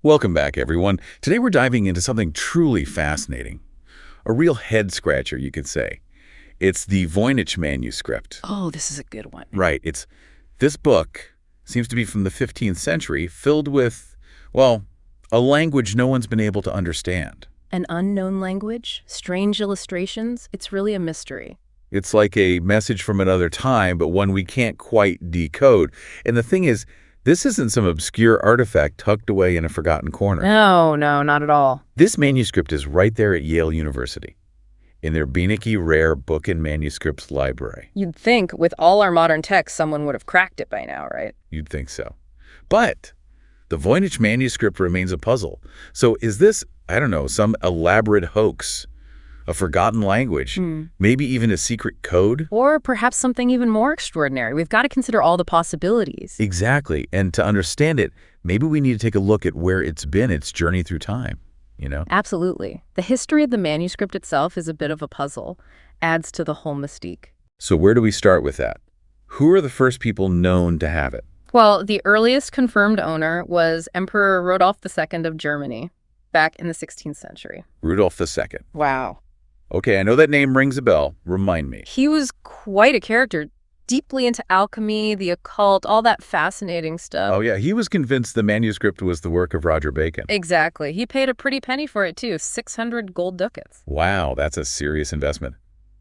Welcome back, everyone. Today we're diving into something truly fascinating. A real head-scratcher, you could say. It's the Voynich Manuscript. Oh, this is a good one. Right. This book seems to be from the 15th century, filled with, well, a language no one's been able to understand. An unknown language, strange illustrations, it's really a mystery. It's like a message from another time, but one we can't quite decode. And the thing is, this isn't some obscure artifact tucked away in a forgotten corner. No, not at all. This manuscript is right there at Yale University, in their Beinecke Rare Book and Manuscripts Library. You'd think with all our modern texts, someone would have cracked it by now, right? You'd think so. But the Voynich Manuscript remains a puzzle. So is this, I don't know, some elaborate hoax? A forgotten language, maybe even a secret code? Or perhaps something even more extraordinary. We've got to consider all the possibilities. Exactly. And to understand it, maybe we need to take a look at where it's been, its journey through time, you know? Absolutely. The history of the manuscript itself is a bit of a puzzle, adds to the whole mystique. So where do we start with that? Who are the first people known to have it? Well, the earliest confirmed owner was Emperor Rudolf II of Germany, back in the 16th century. Rudolf II. Wow. Okay, I know that name rings a bell. Remind me. He was quite a character, deeply into alchemy, the occult, all that fascinating stuff. Oh, yeah. He was convinced the manuscript was the work of Roger Bacon. Exactly. He paid a pretty penny for it, too, 600 gold ducats. Wow, that's a serious investment.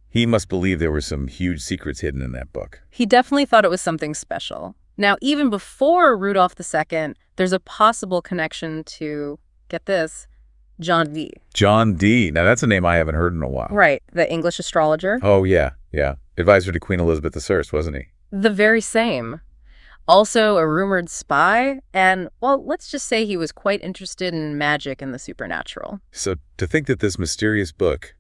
He must believe there were some huge secrets hidden in that book. He definitely thought it was something special. Now, even before Rudolf II, there's a possible connection to, get this, John Dee. John Dee. Now, that's a name I haven't heard in a while. Right, the English astrologer. Oh, yeah. Advisor to Queen Elizabeth I, wasn't he? The very same. Also a rumored spy, and, well, let's just say he was quite interested in magic and the supernatural. So to think that this mysterious book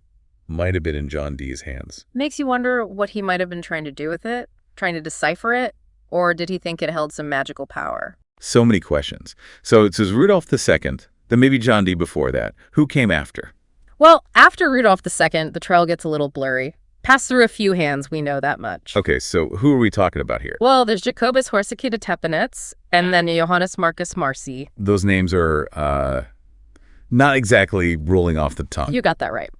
might have been in John Dee's hands. Makes you wonder what he might have been trying to do with it, trying to decipher it, or did he think it held some magical power? So many questions. So it says Rudolf II, then maybe John Dee before that. Who came after? Well, after Rudolf II, the trail gets a little blurry. Passed through a few hands, we know that much. Okay, so who are we talking about here? Well, there's Jacobus Horsecke de Tepenitz, and then Johannes Marcus Marci. Those names are not exactly rolling off the tongue. You got that right.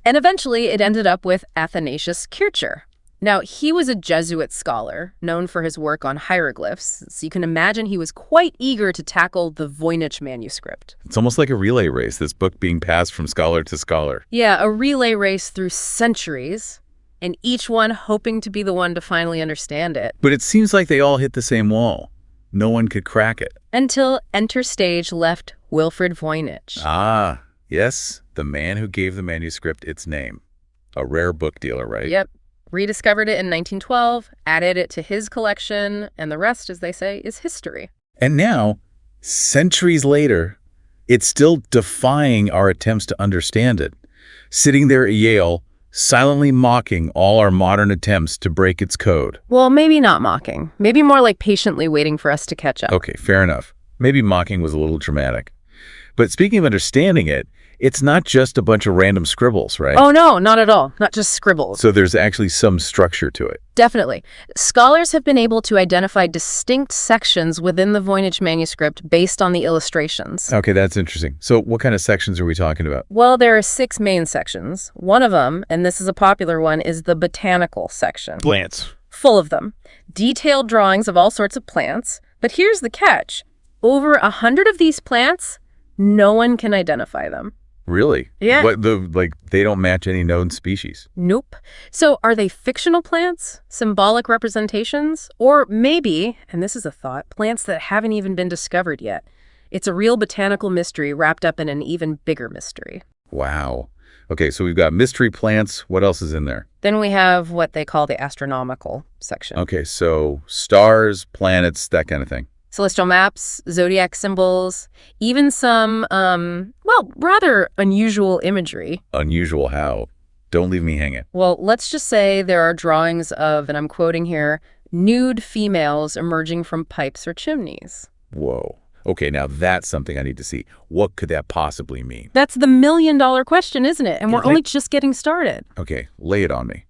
And eventually it ended up with Athanasius Kircher. Now, he was a Jesuit scholar known for his work on hieroglyphs, so you can imagine he was quite eager to tackle the Voynich Manuscript. It's almost like a relay race, this book being passed from scholar to scholar. Yeah, a relay race through centuries, and each one hoping to be the one to finally understand it. But it seems like they all hit the same wall. No one could crack it. Until enter stage left Wilfrid Voynich. Ah, yes, the man who gave the manuscript its name. A rare book dealer, right? Yep. Rediscovered it in 1912, added it to his collection, and the rest, as they say, is history. And now, centuries later, it's still defying our attempts to understand it. Sitting there at Yale, silently mocking all our modern attempts to break its code. Well, maybe not mocking. Maybe more like patiently waiting for us to catch up. Okay, fair enough. Maybe mocking was a little dramatic. But speaking of understanding it, it's not just a bunch of random scribbles, right? Oh, no, not at all. Not just scribbles. So there's actually some structure to it. Definitely. Scholars have been able to identify distinct sections within the Voynich manuscript based on the illustrations. Okay, that's interesting. So what kind of sections are we talking about? Well, there are 6 main sections. One of them, and this is a popular one, is the botanical section. Plants. Full of them. Detailed drawings of all sorts of plants. But here's the catch. Over 100 of these plants, no one can identify them. Really? Yeah. They don't match any known species? Nope. So are they fictional plants, symbolic representations, or maybe, and this is a thought, plants that haven't even been discovered yet? It's a real botanical mystery wrapped up in an even bigger mystery. Wow. Okay, so we've got mystery plants. What else is in there? Then we have what they call the astronomical section. Okay, so stars, planets, that kind of thing. Celestial maps, zodiac symbols, even some, rather unusual imagery. Unusual how? Don't leave me hanging. Well, let's just say there are drawings of, and I'm quoting here, nude females emerging from pipes or chimneys. Whoa. Okay, now that's something I need to see. What could that possibly mean? That's the $1,000,000 question, isn't it? And we're only just getting started. Okay, lay it on me.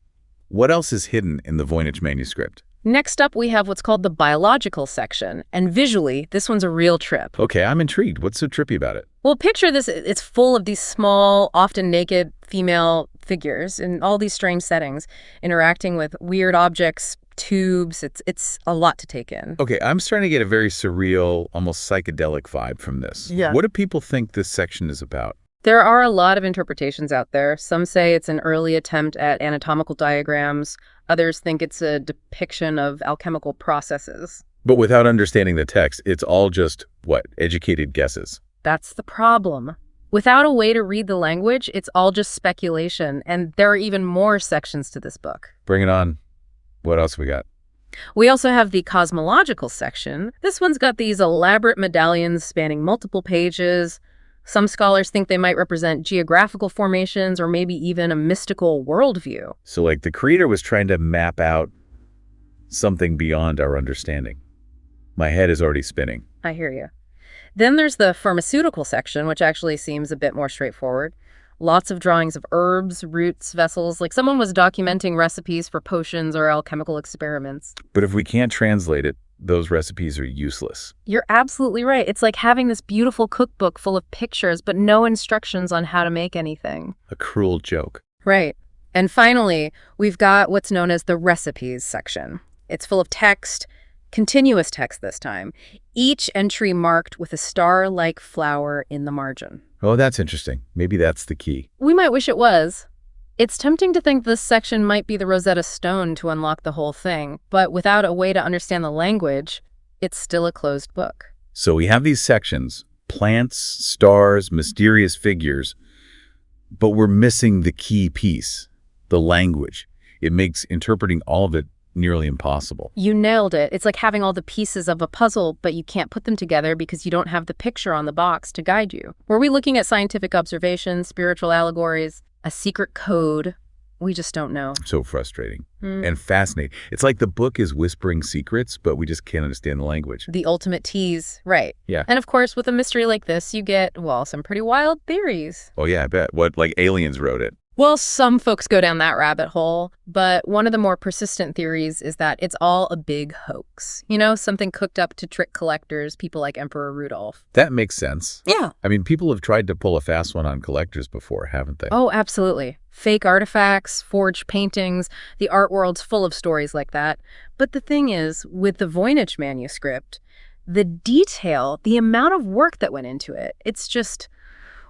What else is hidden in the Voynich manuscript? Next up, we have what's called the biological section, and visually, this one's a real trip. Okay, I'm intrigued. What's so trippy about it? Well, picture this. It's full of these small, often naked female figures in all these strange settings, interacting with weird objects, tubes. It's a lot to take in. Okay, I'm starting to get a very surreal, almost psychedelic vibe from this. Yeah. What do people think this section is about? There are a lot of interpretations out there. Some say it's an early attempt at anatomical diagrams. Others think it's a depiction of alchemical processes. But without understanding the text, it's all just, what, educated guesses? That's the problem. Without a way to read the language, it's all just speculation, and there are even more sections to this book. Bring it on. What else we got? We also have the cosmological section. This one's got these elaborate medallions spanning multiple pages. Some scholars think they might represent geographical formations or maybe even a mystical worldview. So, like, the creator was trying to map out something beyond our understanding. My head is already spinning. I hear you. Then there's the pharmaceutical section, which actually seems a bit more straightforward. Lots of drawings of herbs, roots, vessels, like someone was documenting recipes for potions or alchemical experiments. But if we can't translate it, those recipes are useless. You're absolutely right. It's like having this beautiful cookbook full of pictures, but no instructions on how to make anything. A cruel joke. Right. And finally, we've got what's known as the recipes section. It's full of text, continuous text this time, each entry marked with a star-like flower in the margin. Oh, that's interesting. Maybe that's the key. We might wish it was. It's tempting to think this section might be the Rosetta Stone to unlock the whole thing, but without a way to understand the language, it's still a closed book. So we have these sections, plants, stars, mysterious figures, but we're missing the key piece, the language. It makes interpreting all of it nearly impossible. You nailed it. It's like having all the pieces of a puzzle, but you can't put them together because you don't have the picture on the box to guide you. Were we looking at scientific observations, spiritual allegories, a secret code? We just don't know. So frustrating and fascinating. It's like the book is whispering secrets, but we just can't understand the language. The ultimate tease, right. Yeah. And of course, with a mystery like this, you get, well, some pretty wild theories. Oh yeah, I bet. What, like aliens wrote it? Well, some folks go down that rabbit hole, but one of the more persistent theories is that it's all a big hoax. You know, something cooked up to trick collectors, people like Emperor Rudolph. That makes sense. Yeah. I mean, people have tried to pull a fast one on collectors before, haven't they? Oh, absolutely. Fake artifacts, forged paintings, the art world's full of stories like that. But the thing is, with the Voynich Manuscript, the detail, the amount of work that went into it, it's just...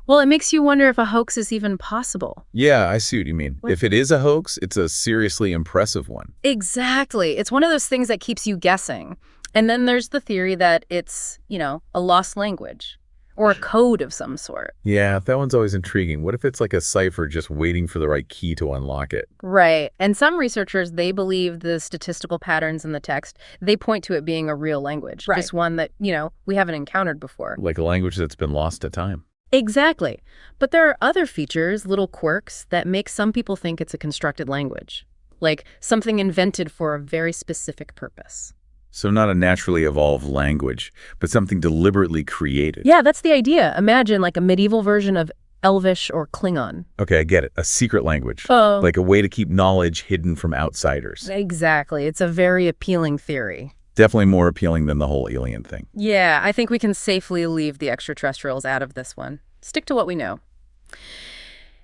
well, it makes you wonder if a hoax is even possible. Yeah, I see what you mean. What? If it is a hoax, it's a seriously impressive one. Exactly. It's one of those things that keeps you guessing. And then there's the theory that it's, you know, a lost language or a code of some sort. Yeah, that one's always intriguing. What if it's like a cipher just waiting for the right key to unlock it? Right. And some researchers, they believe the statistical patterns in the text, they point to it being a real language. Right. Just one that, you know, we haven't encountered before. Like a language that's been lost to time. Exactly. But there are other features, little quirks, that make some people think it's a constructed language. Like something invented for a very specific purpose. So not a naturally evolved language, but something deliberately created. Yeah, that's the idea. Imagine like a medieval version of Elvish or Klingon. Okay, I get it. A secret language. Oh. Like a way to keep knowledge hidden from outsiders. Exactly. It's a very appealing theory. Definitely more appealing than the whole alien thing. Yeah, I think we can safely leave the extraterrestrials out of this one. Stick to what we know.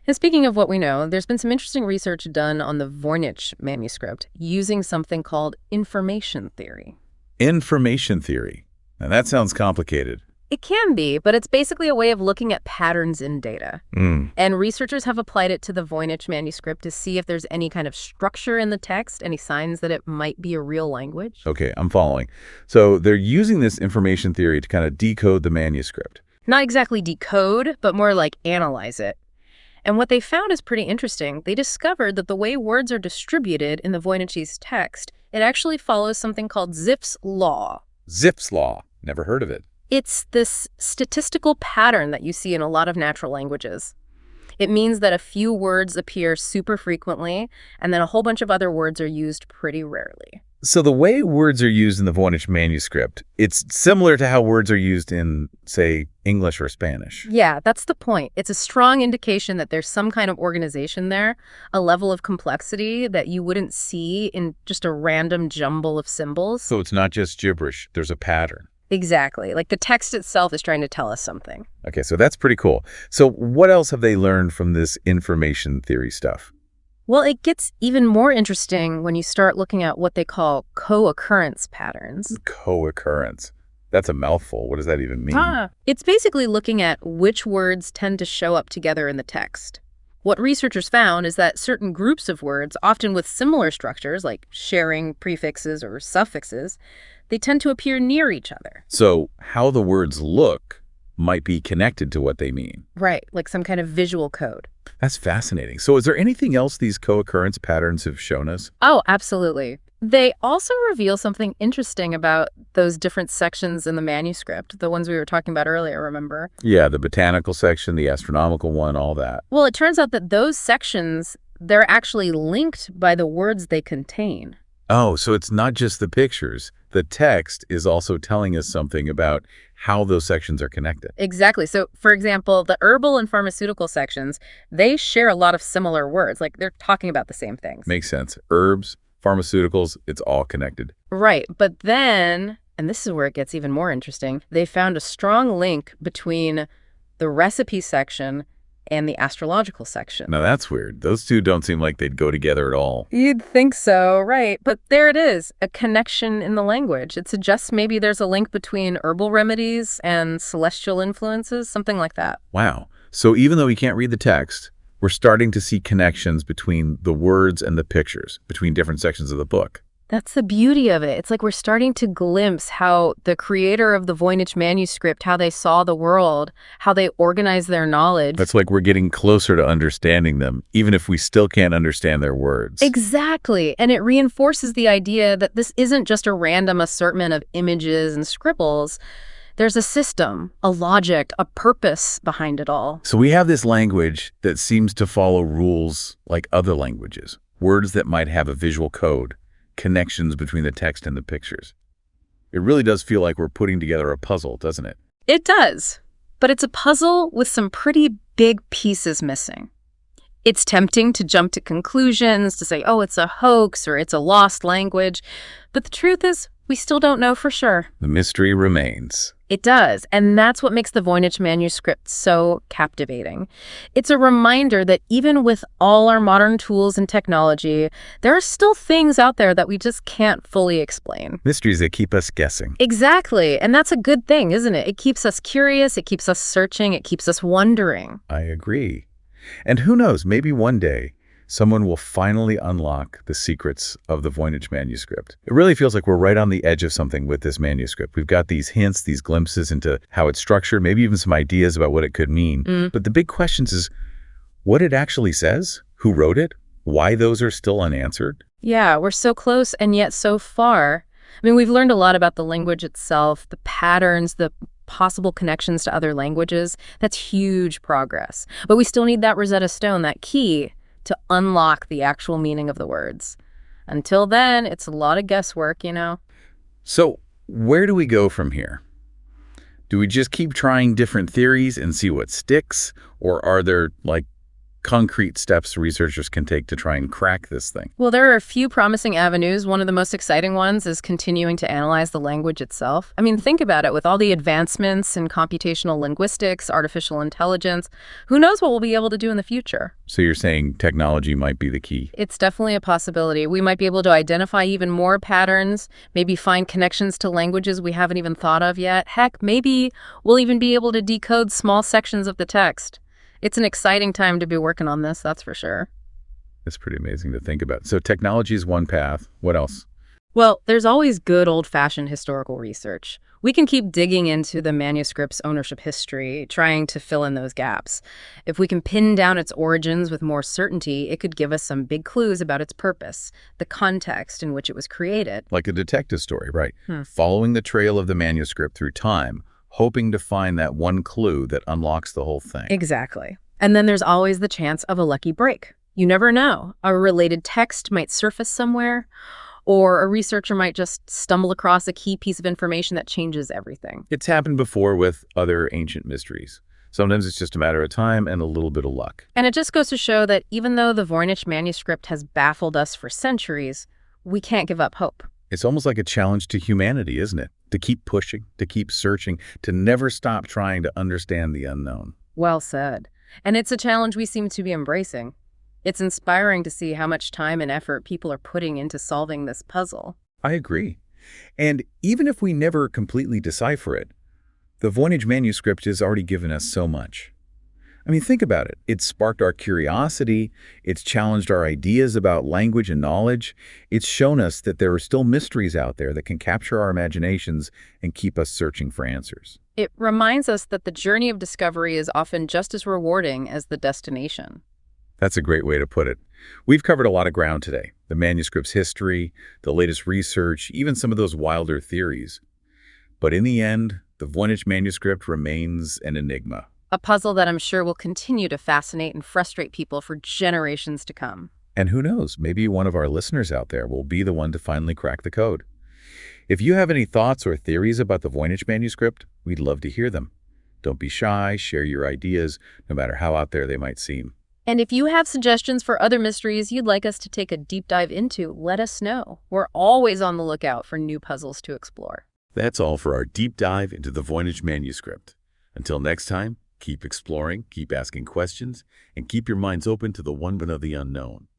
And speaking of what we know, there's been some interesting research done on the Voynich Manuscript using something called information theory. Information theory. Now that sounds complicated. It can be, but it's basically a way of looking at patterns in data. And researchers have applied it to the Voynich Manuscript to see if there's any kind of structure in the text, any signs that it might be a real language. Okay, I'm following. So they're using this information theory to kind of decode the manuscript. Not exactly decode, but more like analyze it. And what they found is pretty interesting. They discovered that the way words are distributed in the Voynich's text, it actually follows something called Zipf's law. Zipf's law. Never heard of it. It's this statistical pattern that you see in a lot of natural languages. It means that a few words appear super frequently, and then a whole bunch of other words are used pretty rarely. So the way words are used in the Voynich Manuscript, it's similar to how words are used in, say, English or Spanish. Yeah, that's the point. It's a strong indication that there's some kind of organization there, a level of complexity that you wouldn't see in just a random jumble of symbols. So it's not just gibberish, there's a pattern. Exactly. Like the text itself is trying to tell us something. Okay, so that's pretty cool. So what else have they learned from this information theory stuff? Well, it gets even more interesting when you start looking at what they call co-occurrence patterns. Co-occurrence. That's a mouthful. What does that even mean? It's basically looking at which words tend to show up together in the text. What researchers found is that certain groups of words, often with similar structures like sharing prefixes or suffixes, they tend to appear near each other. So how the words look might be connected to what they mean. Right, like some kind of visual code. That's fascinating. So is there anything else these co-occurrence patterns have shown us? Oh, absolutely. They also reveal something interesting about those different sections in the manuscript, the ones we were talking about earlier, remember? Yeah, the botanical section, the astronomical one, all that. Well, it turns out that those sections, they're actually linked by the words they contain. Oh, so it's not just the pictures. The text is also telling us something about how those sections are connected. Exactly. So, for example, the herbal and pharmaceutical sections, they share a lot of similar words. Like, they're talking about the same things. Makes sense. Herbs, pharmaceuticals, it's all connected. Right. But then, and this is where it gets even more interesting, they found a strong link between the recipe section and the astrological section. Now that's weird. Those two don't seem like they'd go together at all. You'd think so, right. But there it is, a connection in the language. It suggests maybe there's a link between herbal remedies and celestial influences, something like that. Wow. So even though we can't read the text, we're starting to see connections between the words and the pictures, between different sections of the book. That's the beauty of it. It's like we're starting to glimpse how the creator of the Voynich Manuscript, how they saw the world, how they organized their knowledge. That's like we're getting closer to understanding them, even if we still can't understand their words. Exactly. And it reinforces the idea that this isn't just a random assortment of images and scribbles. There's a system, a logic, a purpose behind it all. So we have this language that seems to follow rules like other languages, words that might have a visual code, connections between the text and the pictures. It really does feel like we're putting together a puzzle, doesn't it? It does, but it's a puzzle with some pretty big pieces missing. It's tempting to jump to conclusions, to say, oh, it's a hoax or it's a lost language, but the truth is, we still don't know for sure. The mystery remains. It does, and that's what makes the Voynich Manuscript so captivating. It's a reminder that even with all our modern tools and technology, there are still things out there that we just can't fully explain. Mysteries that keep us guessing. Exactly, and that's a good thing, isn't it? It keeps us curious, it keeps us searching, it keeps us wondering. I agree. And who knows, maybe one day, someone will finally unlock the secrets of the Voynich Manuscript. It really feels like we're right on the edge of something with this manuscript. We've got these hints, these glimpses into how it's structured, maybe even some ideas about what it could mean. But the big questions is what it actually says, who wrote it, why those are still unanswered. Yeah, we're so close and yet so far. I mean, we've learned a lot about the language itself, the patterns, the possible connections to other languages. That's huge progress. But we still need that Rosetta Stone, that key to unlock the actual meaning of the words. Until then, it's a lot of guesswork, you know? So where do we go from here? Do we just keep trying different theories and see what sticks? Or are there, like, concrete steps researchers can take to try and crack this thing? Well, there are a few promising avenues. One of the most exciting ones is continuing to analyze the language itself. I mean, think about it. With all the advancements in computational linguistics, artificial intelligence, who knows what we'll be able to do in the future? So you're saying technology might be the key? It's definitely a possibility. We might be able to identify even more patterns, maybe find connections to languages we haven't even thought of yet. Heck, maybe we'll even be able to decode small sections of the text. It's an exciting time to be working on this, that's for sure. It's pretty amazing to think about. So technology is one path. What else? Well, there's always good old-fashioned historical research. We can keep digging into the manuscript's ownership history, trying to fill in those gaps. If we can pin down its origins with more certainty, it could give us some big clues about its purpose, the context in which it was created. Like a detective story, right? Following the trail of the manuscript through time, hoping to find that one clue that unlocks the whole thing. Exactly. And then there's always the chance of a lucky break. You never know. A related text might surface somewhere, Or a researcher might just stumble across a key piece of information that changes everything. It's happened before with other ancient mysteries. Sometimes it's just a matter of time and a little bit of luck. And it just goes to show that even though the Voynich Manuscript has baffled us for centuries, we can't give up hope. It's almost like a challenge to humanity, isn't it? To keep pushing, to keep searching, to never stop trying to understand the unknown. Well said. And it's a challenge we seem to be embracing. It's inspiring to see how much time and effort people are putting into solving this puzzle. I agree. And even if we never completely decipher it, the Voynich Manuscript has already given us so much. I mean, think about it. It's sparked our curiosity. It's challenged our ideas about language and knowledge. It's shown us that there are still mysteries out there that can capture our imaginations and keep us searching for answers. It reminds us that the journey of discovery is often just as rewarding as the destination. That's a great way to put it. We've covered a lot of ground today. The manuscript's history, the latest research, even some of those wilder theories. But in the end, the Voynich Manuscript remains an enigma. A puzzle that I'm sure will continue to fascinate and frustrate people for generations to come. And who knows, maybe one of our listeners out there will be the one to finally crack the code. If you have any thoughts or theories about the Voynich Manuscript, we'd love to hear them. Don't be shy, share your ideas, no matter how out there they might seem. And if you have suggestions for other mysteries you'd like us to take a deep dive into, let us know. We're always on the lookout for new puzzles to explore. That's all for our deep dive into the Voynich Manuscript. Until next time, keep exploring, keep asking questions, and keep your minds open to the wonder of the unknown.